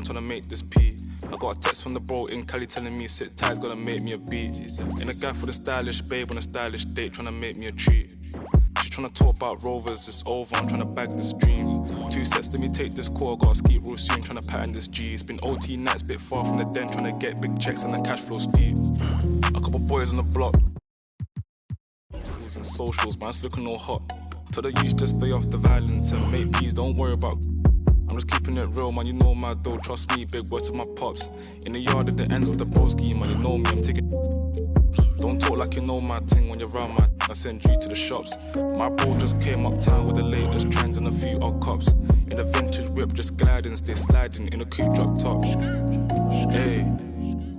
trying to make this pee. I got a text from the bro in Cali telling me sit tight, gonna make me a beat. In a guy for the stylish babe on a stylish date, trying to make me a treat. She tryna talk about rovers, it's over, I'm tryna bag this dream. 2 sets, let me take this call, gotta ski real soon, tryna pattern this G. It's been OT nights, bit far from the den, tryna get big checks and the cash flow steep. A couple boys on the block, and socials, man's looking all hot. Tell the youth just stay off the violence and mate, please don't worry about. I'm just keeping it real, man, you know my dough, trust me, big words to my pops. In the yard at the end of the broski, man, you know me, I'm taking. Don't talk like you know my thing when you're around my I send you to the shops. My bro just came uptown with the latest trends and a few odd cops. In a vintage whip, just gliding, stay sliding in a coupe drop top. Hey,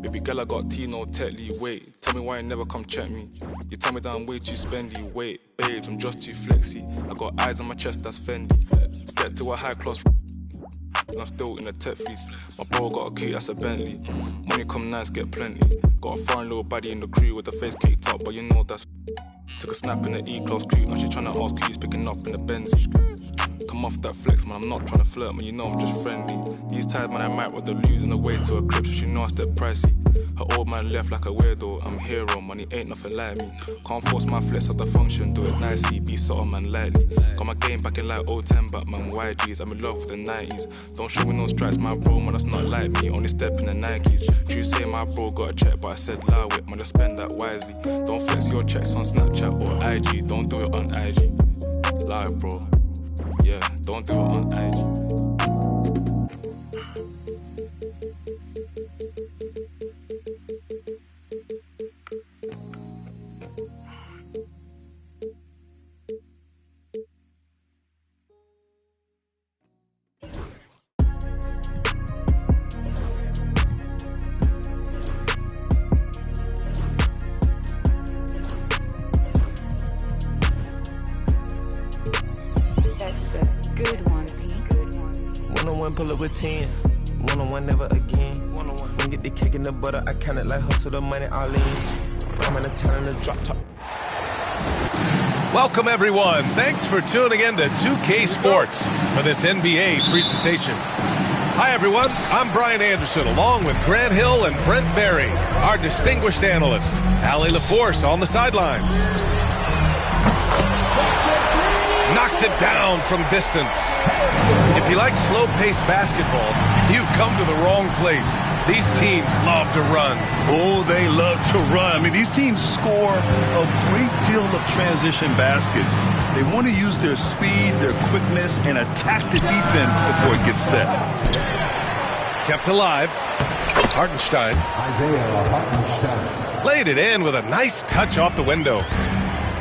baby girl, I got Tino Tetley. Wait, tell me why you never come check me. You tell me that I'm way too spendy. Wait, babes, I'm just too flexy. I got eyes on my chest, that's Fendi. Get to a high class. And I'm still in a tech fleece. My bro got a key, that's a Bentley. Money come nice, get plenty. Got a foreign little baddie in the crew with the face caked up, but you know that's. Took a snap in the E-class crew, and she tryna ask who's picking up in the Benzie. Come off that flex, man, I'm not tryna flirt, man, you know I'm just friendly. These times, man, I might rather lose on the way to a crib, so she know I step pricey. Her old man left like a weirdo, I'm hero, man, he ain't nothing like me. Can't force my flex at the function, do it nicely, be subtle, man, lightly. Got my game back in like 010, but man, YGs, I'm in love with the 90s. Don't show me no stripes, my bro, man, that's not like me, only step in the Nikes. True say my bro got a check, but I said lie with, man, just spend that wisely. Don't flex your checks on Snapchat or IG, don't do it on IG. Lie, bro, yeah, don't do it on IG. Pull up with 10s, one-on-one never again. When get the cake in the butter, I count it like hustle the money all in. I'm in the town in the drop top. Welcome everyone, thanks for tuning in to 2K Sports for this NBA presentation. Hi everyone, I'm Brian Anderson along with Grant Hill and Brent Berry, our distinguished analyst. Allie LaForce on the sidelines. Knocks it down from distance. If you like slow-paced basketball, you've come to the wrong place. These teams love to run. Oh, they love to run. I mean, these teams score a great deal of transition baskets. They want to use their speed, their quickness, and attack the defense before it gets set. Kept alive. Hartenstein. Isaiah Hartenstein. Laid it in with a nice touch off the window.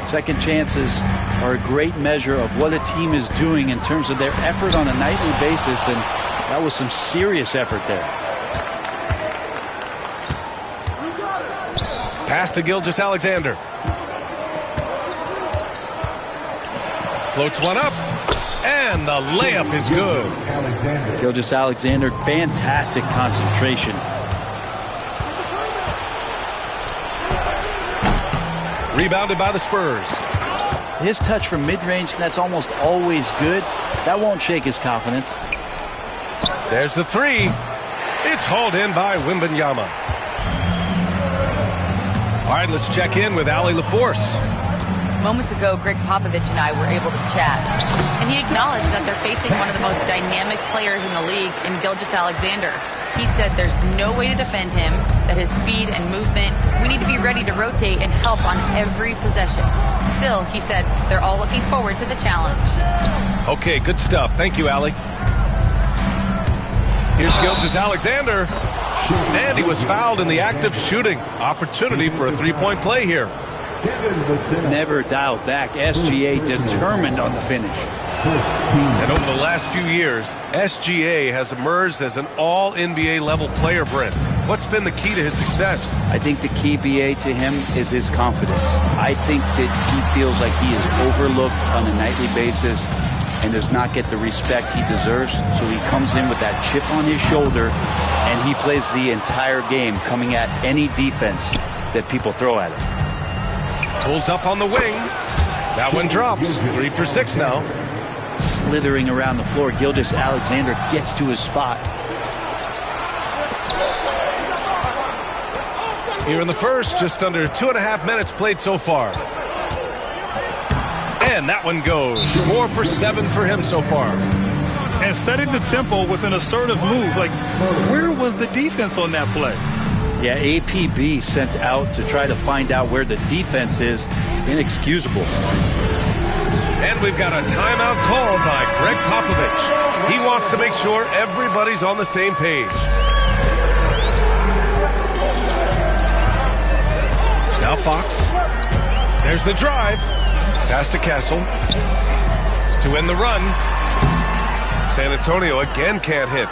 Second chances are a great measure of what a team is doing in terms of their effort on a nightly basis, and that was some serious effort there. Pass to Gilgeous-Alexander. Floats one up, and the layup is good. Gilgeous-Alexander, fantastic concentration. Rebounded by the Spurs. His touch from mid-range, that's almost always good. That won't shake his confidence. There's the three. It's hauled in by Wembanyama. All right, let's check in with Allie LaForce. Moments ago, Greg Popovich and I were able to chat, and he acknowledged that they're facing one of the most dynamic players in the league in Gilgeous-Alexander. He said there's no way to defend him, that his speed and movement, we need to be ready to rotate and help on every possession. Still, he said, they're all looking forward to the challenge. Okay, good stuff. Thank you, Allie. Here's Gilgeous-Alexander. And he was fouled in the act of shooting. Opportunity for a three-point play here. Never dialed back. SGA determined on the finish. And over the last few years, SGA has emerged as an all-NBA level player, Brent. What's been the key to his success? I think the key, BA, to him is his confidence. I think that he feels like he is overlooked on a nightly basis and does not get the respect he deserves. So he comes in with that chip on his shoulder, and he plays the entire game coming at any defense that people throw at him. Pulls up on the wing. That one drops. 3 for 6 now. Slithering around the floor, Gilgeous-Alexander gets to his spot. Here in the first, just under 2.5 minutes played so far. And that one goes. 4 for 7 for him so far. And setting the tempo with an assertive move. Like, where was the defense on that play? Yeah, APB sent out to try to find out where the defense is. Inexcusable. And we've got a timeout called by Greg Popovich. He wants to make sure everybody's on the same page. Now Fox. There's the drive. Pass to Castle. To end the run. San Antonio again can't hit.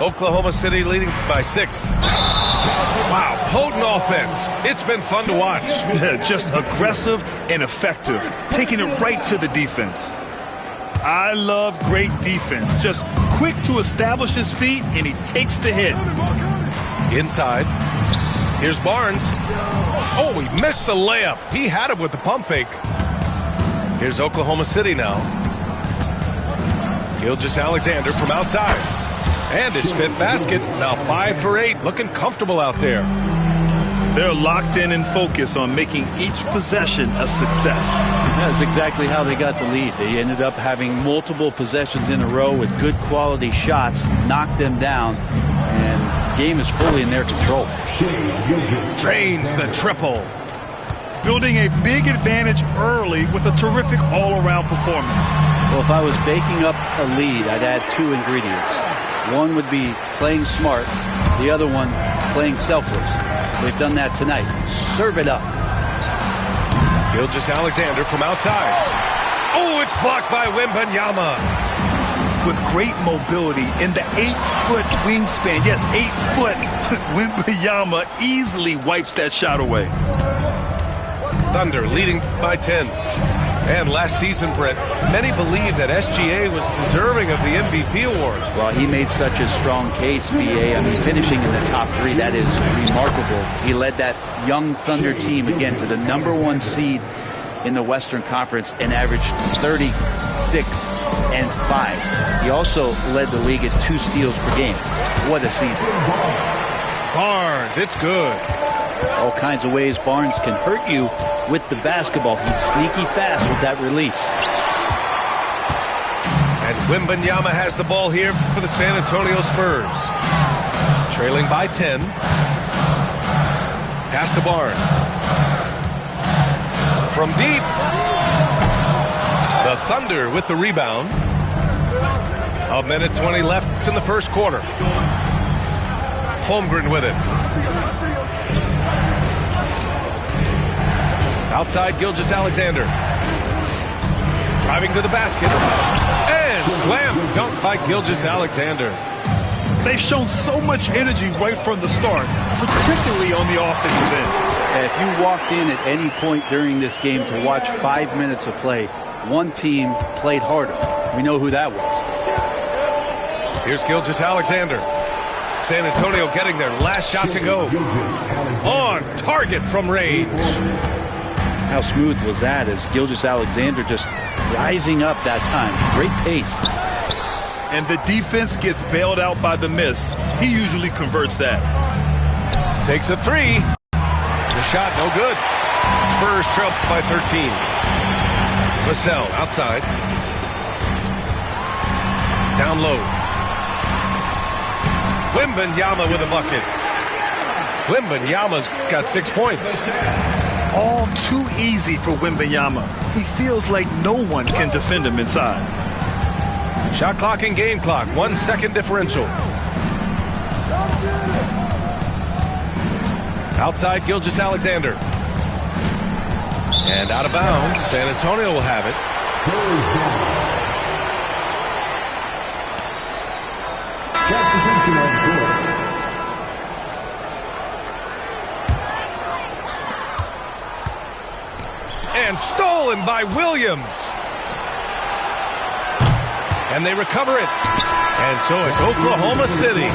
Oklahoma City leading by 6. Wow, potent offense. It's been fun to watch. Just aggressive and effective, taking it right to the defense. I love great defense. Just quick to establish his feet, and he takes the hit. Inside. Here's Barnes. Oh, he missed the layup. He had it with the pump fake. Here's Oklahoma City now. Gilgeous-Alexander from outside. And his 5th basket. Now 5 for 8. Looking comfortable out there. They're locked in and focused on making each possession a success. That's exactly how they got the lead. They ended up having multiple possessions in a row with good quality shots, knocked them down, and the game is fully in their control. Drains the triple. Building a big advantage early with a terrific all-around performance. Well, if I was baking up a lead, I'd add 2 ingredients. One would be playing smart, the other one playing selfless. They've done that tonight. Serve it up. Gilgeous-Alexander from outside. Oh, it's blocked by Wembanyama. With great mobility in the 8-foot wingspan. Yes, 8 foot. Wembanyama easily wipes that shot away. Thunder leading by 10. And last season, Brett, many believe that SGA was deserving of the MVP award. Well, he made such a strong case, BA. I mean, finishing in the top 3, that is remarkable. He led that young Thunder team again to the #1 seed in the Western Conference and averaged 36 and 5. He also led the league at 2 steals per game. What a season. Barnes, it's good. All kinds of ways Barnes can hurt you with the basketball. He's sneaky fast with that release. And Wembanyama has the ball here for the San Antonio Spurs. Trailing by 10. Pass to Barnes. From deep. The Thunder with the rebound. 1:20 left in the first quarter. Holmgren with it. Outside Gilgeous-Alexander. Driving to the basket. And slam dunk by Gilgeous-Alexander. They've shown so much energy right from the start, particularly on the offensive end. If you walked in at any point during this game to watch 5 minutes of play, one team played harder. We know who that was. Here's Gilgeous-Alexander. San Antonio getting their last shot to go. On target from range. How smooth was that as Gilgeous-Alexander just rising up that time. Great pace. And the defense gets bailed out by the miss. He usually converts that. Takes a 3. The shot no good. Spurs trail by 13. Vassell outside. Down low. Wembanyama with a bucket. Wembanyama's got 6 points. All too easy for Wembanyama. He feels like no one can defend him inside. Shot clock and game clock. 1 second differential. Outside Gilgeous-Alexander. And out of bounds. San Antonio will have it. And stolen by Williams. And they recover it. And so it's Oklahoma City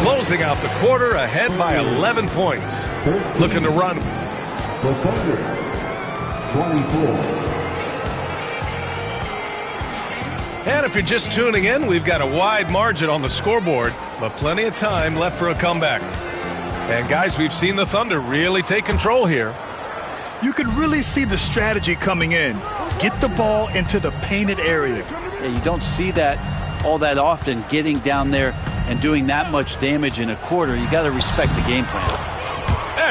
closing out the quarter ahead by 11 points. Looking to run. 24. And if you're just tuning in, we've got a wide margin on the scoreboard, but plenty of time left for a comeback. And guys, we've seen the Thunder really take control here. You can really see the strategy coming in. Get the ball into the painted area. Yeah, you don't see that all that often, getting down there and doing that much damage in a quarter. You got to respect the game plan.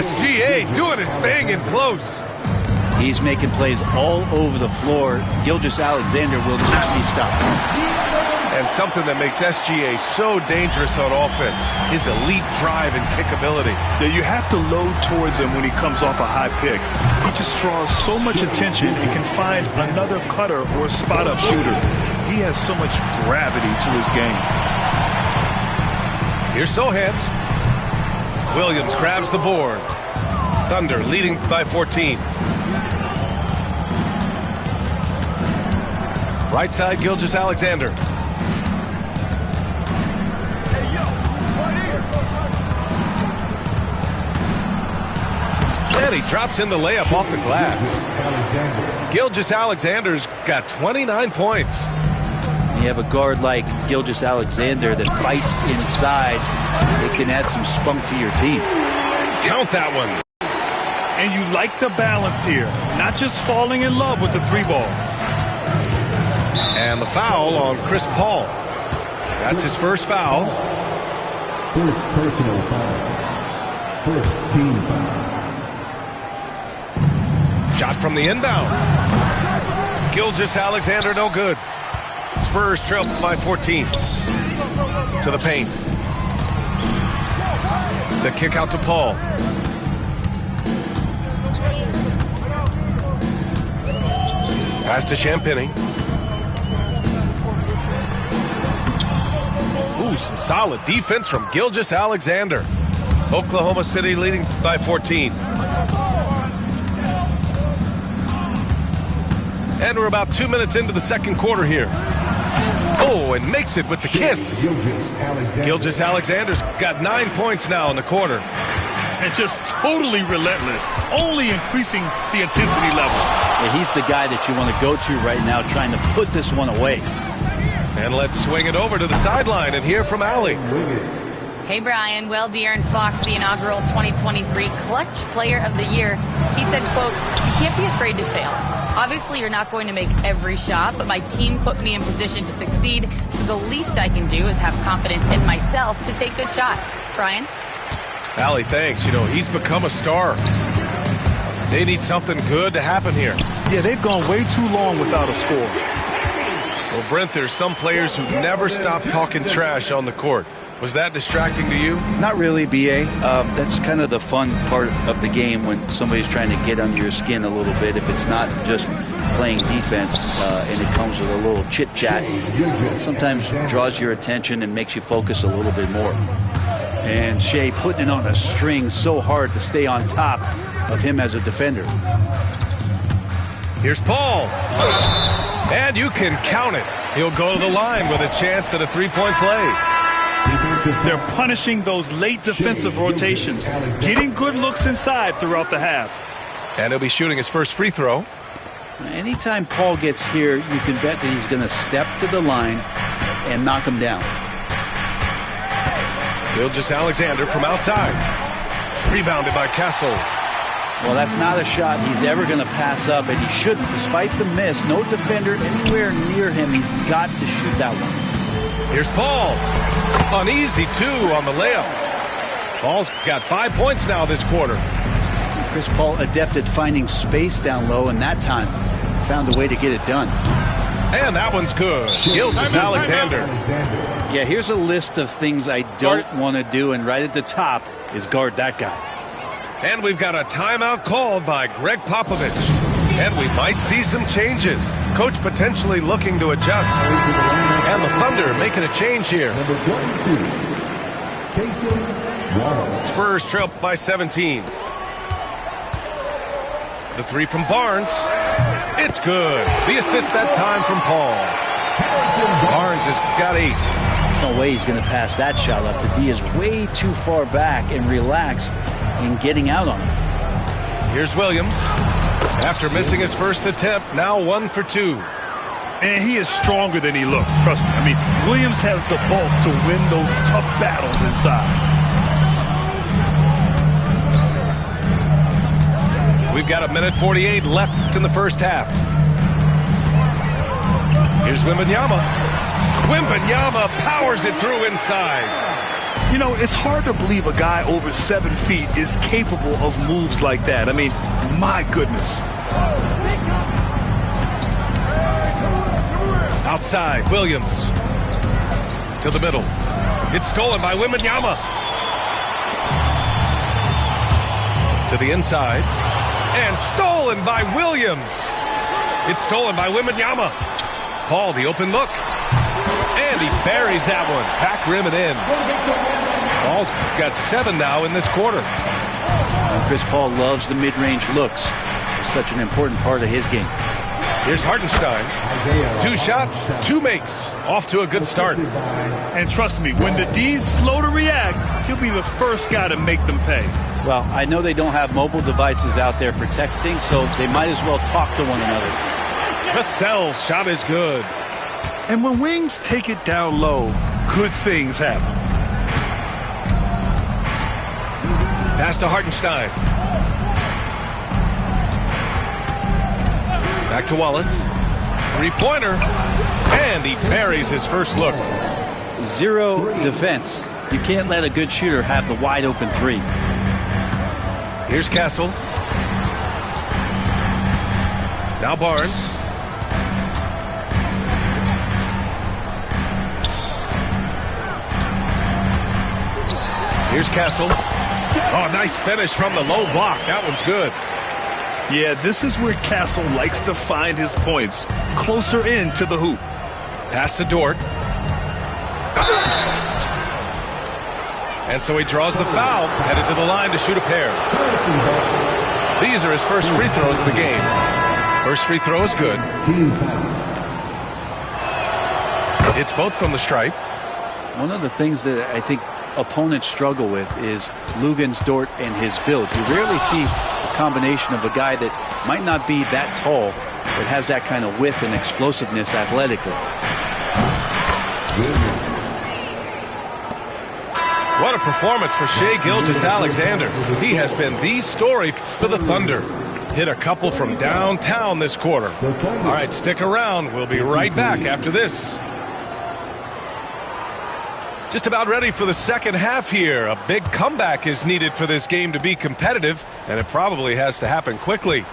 SGA doing his thing in close. He's making plays all over the floor. Gilgeous-Alexander will not be stopped. And something that makes SGA so dangerous on offense, his elite drive and kickability. Yeah, you have to load towards him when he comes off a high pick. He just draws so much attention and can find another cutter or spot-up shooter. He has so much gravity to his game. Here's Sohan. Williams grabs the board. Thunder leading by 14. Right side, Gilgeous-Alexander. And he drops in the layup off the glass. Gilgeous-Alexander's got 29 points. You have a guard like Gilgeous-Alexander that fights inside. It can add some spunk to your team. Count that one. And you like the balance here. Not just falling in love with the three ball. And the foul on Chris Paul. That's his first foul. First personal foul. First team foul. Shot from the inbound. Gilgeous-Alexander no good. Spurs trail by 14. To the paint. The kick out to Paul. Pass to Champagnie. Ooh, some solid defense from Gilgeous-Alexander. Oklahoma City leading by 14. And we're about 2 minutes into the second quarter here. Oh, and makes it with the kiss. Gilgeous-Alexander's got 9 points now in the quarter. And just totally relentless, only increasing the intensity level. Yeah, he's the guy that you want to go to right now, trying to put this one away. And let's swing it over to the sideline and hear from Allie. Hey, Brian. Well, De'Aaron Fox, the inaugural 2023 Clutch Player of the Year, he said, quote, "You can't be afraid to fail. Obviously, you're not going to make every shot, but my team puts me in position to succeed, so the least I can do is have confidence in myself to take good shots." Brian? Allie, thanks. You know, he's become a star. They need something good to happen here. Yeah, they've gone way too long without a score. Well, Brent, there's some players who never stop talking trash on the court. Was that distracting to you? Not really, B.A. That's kind of the fun part of the game when somebody's trying to get under your skin a little bit. If it's not just playing defense and it comes with a little chit-chat, it sometimes draws your attention and makes you focus a little bit more. And Shea putting it on a string so hard to stay on top of him as a defender. Here's Paul. And you can count it. He'll go to the line with a chance at a three-point play. They're punishing those late defensive rotations, getting good looks inside throughout the half. And he'll be shooting his first free throw. Anytime Paul gets here, you can bet that he's going to step to the line and knock him down. Gilgeous-Alexander from outside. Rebounded by Castle. Well, that's not a shot he's ever going to pass up, and he shouldn't. Despite the miss, no defender anywhere near him. He's got to shoot that one. Here's Paul. Uneasy, too, on the layup. Paul's got 5 points now this quarter. Chris Paul adept at finding space down low, and that time found a way to get it done. And that one's good. Gilgeous-Alexander. Yeah, here's a list of things I don't want to do, and right at the top is guard that guy. And we've got a timeout called by Greg Popovich. And we might see some changes. Coach potentially looking to adjust. And the Thunder making a change here. Spurs trail by 17. The three from Barnes. It's good. The assist that time from Paul. Barnes has got 8. No way he's going to pass that shot up. The D is way too far back and relaxed in getting out on him. Here's Williams. After missing his first attempt, now 1 for 2. And he is stronger than he looks, trust me. I mean, Williams has the bulk to win those tough battles inside. We've got 1:48 left in the first half. Here's Wembanyama. Wembanyama powers it through inside. You know, it's hard to believe a guy over 7 feet is capable of moves like that. I mean, my goodness. Outside, Williams. To the middle. It's stolen by Wembanyama. To the inside. And stolen by Williams. It's stolen by Wembanyama. Paul, the open look. And he buries that one. Back rim and in. Paul's got 7 now in this quarter. Chris Paul loves the mid-range looks. It's such an important part of his game. Here's Hartenstein. 2 shots, 2 makes. Off to a good start. And trust me, when the D's slow to react, he'll be the first guy to make them pay. Well, I know they don't have mobile devices out there for texting, so they might as well talk to one another. Cassell's shot is good. And when Wings take it down low, good things happen. Pass to Hartenstein. Back to Wallace. 3-pointer. And he buries his first look. 0 defense. You can't let a good shooter have the wide open 3. Here's Castle. Now Barnes. Here's Castle. Oh, nice finish from the low block. That one's good. Yeah, this is where Castle likes to find his points. Closer in to the hoop. Pass to Dort. And so he draws the foul, headed to the line to shoot a pair. These are his first free throws of the game. First free throw is good. It's both from the stripe. One of the things that I think opponents struggle with is Luguentz Dort and his build. You rarely see a combination of a guy that might not be that tall, but has that kind of width and explosiveness athletically. What a performance for Shai Gilgeous-Alexander. He has been the story for the Thunder. Hit a couple from downtown this quarter. All right, stick around. We'll be right back after this. Just about ready for the second half here. A big comeback is needed for this game to be competitive, and it probably has to happen quickly.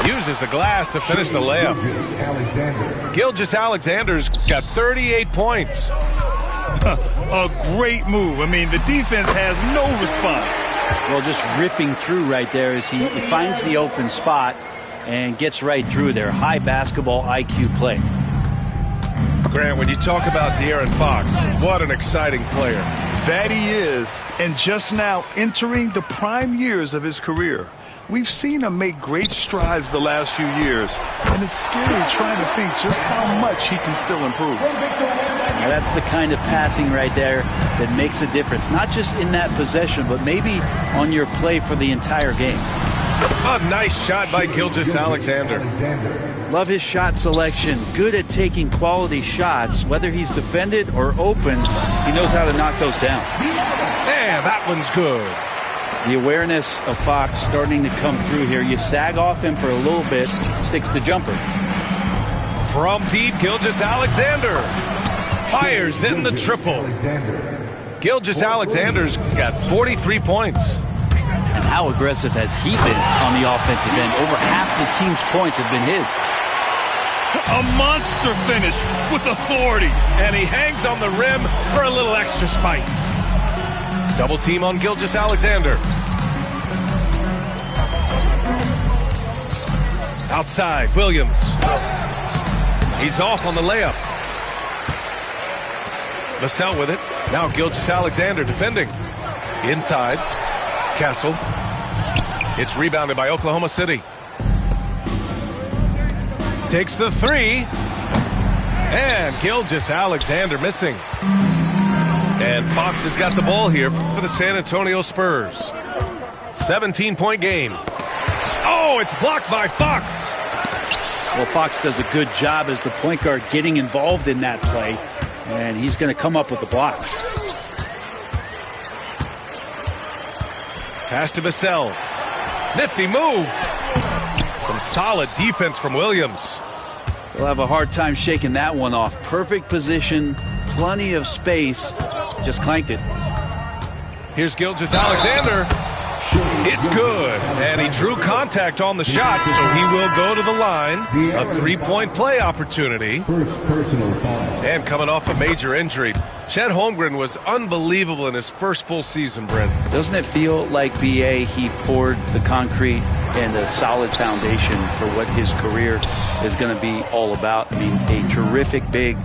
Uses the glass to finish the layup. Gilgeous-Alexander's got 38 points. A great move. I mean, the defense has no response. Well, just ripping through right there as he finds the open spot and gets right through there. High basketball IQ play. Grant, when you talk about De'Aaron Fox, what an exciting player. That he is, and just now entering the prime years of his career. We've seen him make great strides the last few years, and it's scary trying to think just how much he can still improve. Now that's the kind of passing right there that makes a difference, not just in that possession, but maybe on your play for the entire game. A nice shot by Gilgeous-Alexander. Love his shot selection. Good at taking quality shots. Whether he's defended or open, he knows how to knock those down. Yeah, that one's good. The awareness of Fox starting to come through here. You sag off him for a little bit, sticks the jumper. From deep, Gilgeous-Alexander fires in the triple. Gilgeous-Alexander's got 43 points. And how aggressive has he been on the offensive end? Over half the team's points have been his. A monster finish with authority. And he hangs on the rim for a little extra spice. Double team on Gilgeous-Alexander. Outside, Williams. He's off on the layup. Vassell with it. Now Gilgeous-Alexander defending. Inside. Castle. It's rebounded by Oklahoma City. Takes the three. And Gilgeous-Alexander missing. And Fox has got the ball here for the San Antonio Spurs. 17-point game. Oh, it's blocked by Fox. Well, Fox does a good job as the point guard getting involved in that play. And he's going to come up with the block. Pass to Vassell. Nifty move. Some solid defense from Williams. He'll have a hard time shaking that one off. Perfect position, plenty of space. Just clanked it. Here's Gilgeous-Alexander. It's good. And he drew contact on the shot, so he will go to the line. A 3-point play opportunity. First personal foul. And coming off a major injury, Chet Holmgren was unbelievable in his first full season, Brent. Doesn't it feel like BA, he poured the concrete and a solid foundation for what his career is going to be all about? I mean, a terrific big.